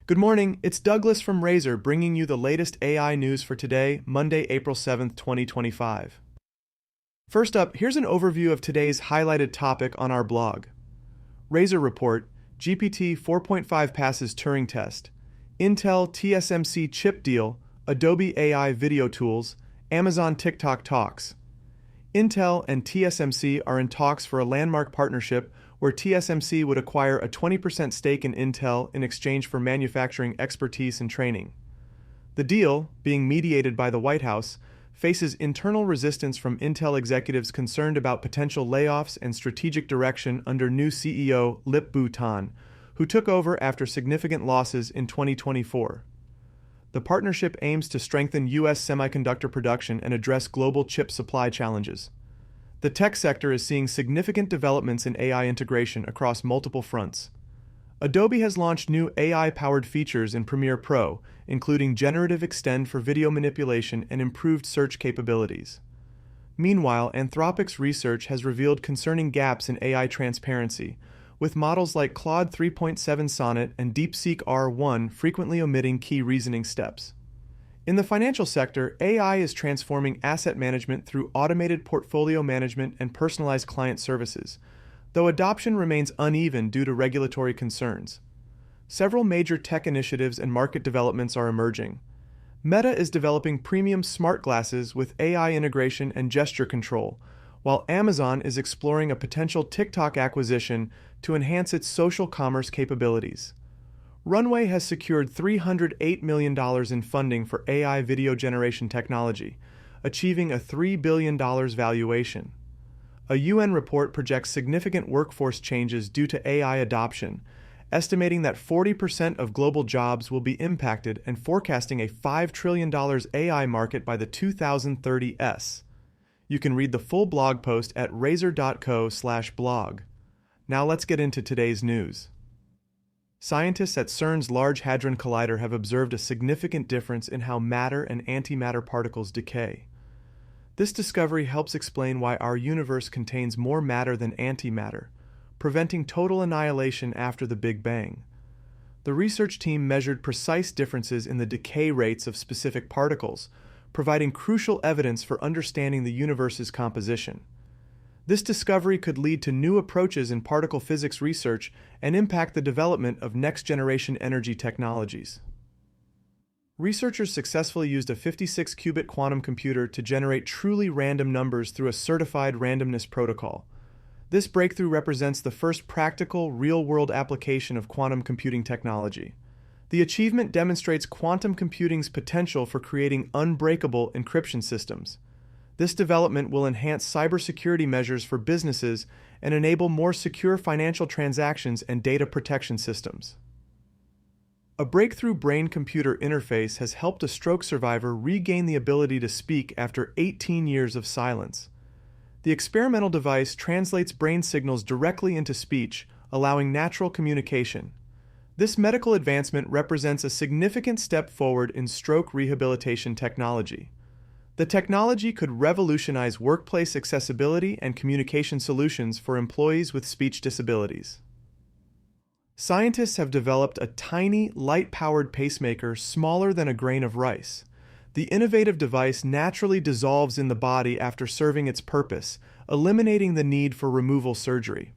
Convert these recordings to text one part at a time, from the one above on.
Good morning, it's Douglas from RAIZOR bringing you the latest AI news for today, Monday, April 7th, 2025. First up, here's an overview of today's highlighted topic on our blog. RAIZOR report, GPT 4.5 passes Turing test, Intel-TSMC chip deal, Adobe AI video tools, Amazon TikTok talks. Intel and TSMC are in talks for a landmark partnership where TSMC would acquire a 20% stake in Intel in exchange for manufacturing expertise and training. The deal, being mediated by the White House, faces internal resistance from Intel executives concerned about potential layoffs and strategic direction under new CEO Lip-Bu Tan, who took over after significant losses in 2024. The partnership aims to strengthen U.S. semiconductor production and address global chip supply challenges. The tech sector is seeing significant developments in AI integration across multiple fronts. Adobe has launched new AI-powered features in Premiere Pro, including generative extend for video manipulation and improved search capabilities. Meanwhile, Anthropic's research has revealed concerning gaps in AI transparency, with models like Claude 3.7 Sonnet and DeepSeek R1 frequently omitting key reasoning steps. In the financial sector, AI is transforming asset management through automated portfolio management and personalized client services, though adoption remains uneven due to regulatory concerns. Several major tech initiatives and market developments are emerging. Meta is developing premium smart glasses with AI integration and gesture control, while Amazon is exploring a potential TikTok acquisition to enhance its social commerce capabilities. Runway has secured $308 million in funding for AI video generation technology, achieving a $3 billion valuation. A UN report projects significant workforce changes due to AI adoption, estimating that 40% of global jobs will be impacted and forecasting a $5 trillion AI market by the 2030s. You can read the full blog post at razor.co/blog. Now let's get into today's news. Scientists at CERN's Large Hadron Collider have observed a significant difference in how matter and antimatter particles decay. This discovery helps explain why our universe contains more matter than antimatter, preventing total annihilation after the Big Bang. The research team measured precise differences in the decay rates of specific particles, providing crucial evidence for understanding the universe's composition. This discovery could lead to new approaches in particle physics research and impact the development of next-generation energy technologies. Researchers successfully used a 56-qubit quantum computer to generate truly random numbers through a certified randomness protocol. This breakthrough represents the first practical, real-world application of quantum computing technology. The achievement demonstrates quantum computing's potential for creating unbreakable encryption systems. This development will enhance cybersecurity measures for businesses and enable more secure financial transactions and data protection systems. A breakthrough brain-computer interface has helped a stroke survivor regain the ability to speak after 18 years of silence. The experimental device translates brain signals directly into speech, allowing natural communication. This medical advancement represents a significant step forward in stroke rehabilitation technology. The technology could revolutionize workplace accessibility and communication solutions for employees with speech disabilities. Scientists have developed a tiny, light-powered pacemaker smaller than a grain of rice. The innovative device naturally dissolves in the body after serving its purpose, eliminating the need for removal surgery.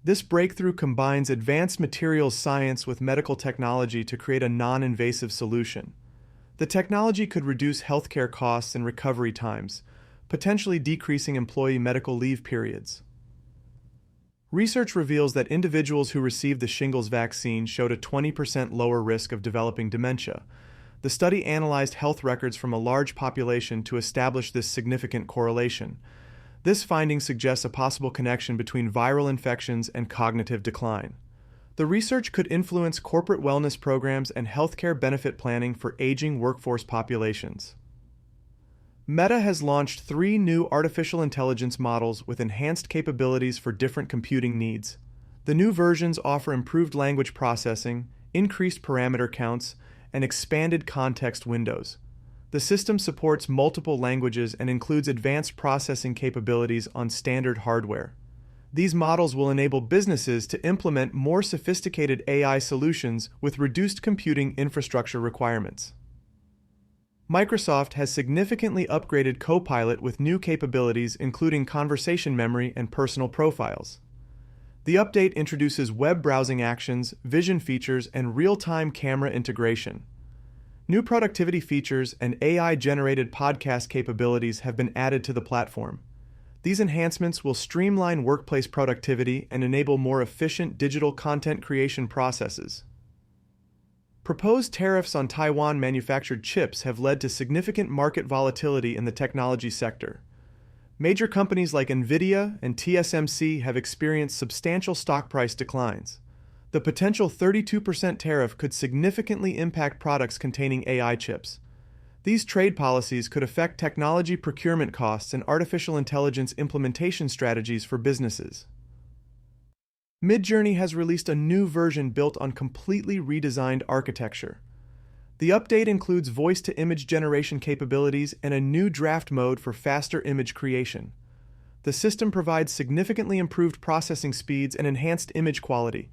This breakthrough combines advanced materials science with medical technology to create a non-invasive solution. The technology could reduce healthcare costs and recovery times, potentially decreasing employee medical leave periods. Research reveals that individuals who received the shingles vaccine showed a 20% lower risk of developing dementia. The study analyzed health records from a large population to establish this significant correlation. This finding suggests a possible connection between viral infections and cognitive decline. The research could influence corporate wellness programs and healthcare benefit planning for aging workforce populations. Meta has launched 3 new artificial intelligence models with enhanced capabilities for different computing needs. The new versions offer improved language processing, increased parameter counts, and expanded context windows. The system supports multiple languages and includes advanced processing capabilities on standard hardware. These models will enable businesses to implement more sophisticated AI solutions with reduced computing infrastructure requirements. Microsoft has significantly upgraded Copilot with new capabilities including conversation memory and personal profiles. The update introduces web browsing actions, vision features, and real-time camera integration. New productivity features and AI-generated podcast capabilities have been added to the platform. These enhancements will streamline workplace productivity and enable more efficient digital content creation processes. Proposed tariffs on Taiwan-manufactured chips have led to significant market volatility in the technology sector. Major companies like NVIDIA and TSMC have experienced substantial stock price declines. The potential 32% tariff could significantly impact products containing AI chips. These trade policies could affect technology procurement costs and artificial intelligence implementation strategies for businesses. Midjourney has released a new version built on completely redesigned architecture. The update includes voice-to-image generation capabilities and a new draft mode for faster image creation. The system provides significantly improved processing speeds and enhanced image quality.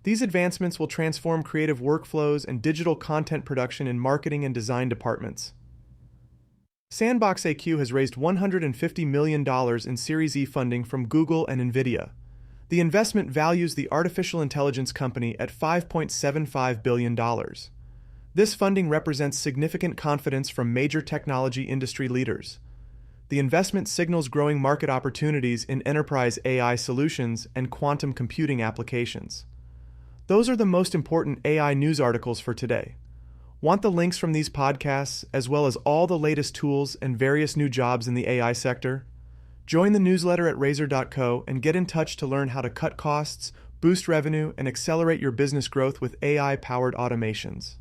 These advancements will transform creative workflows and digital content production in marketing and design departments. SandboxAQ has raised $150 million in Series E funding from Google and NVIDIA. The investment values the artificial intelligence company at $5.75 billion. This funding represents significant confidence from major technology industry leaders. The investment signals growing market opportunities in enterprise AI solutions and quantum computing applications. Those are the most important AI news articles for today. Want the links from these podcasts, as well as all the latest tools and various new jobs in the AI sector? Join the newsletter at RAIZOR.co and get in touch to learn how to cut costs, boost revenue, and accelerate your business growth with AI-powered automations.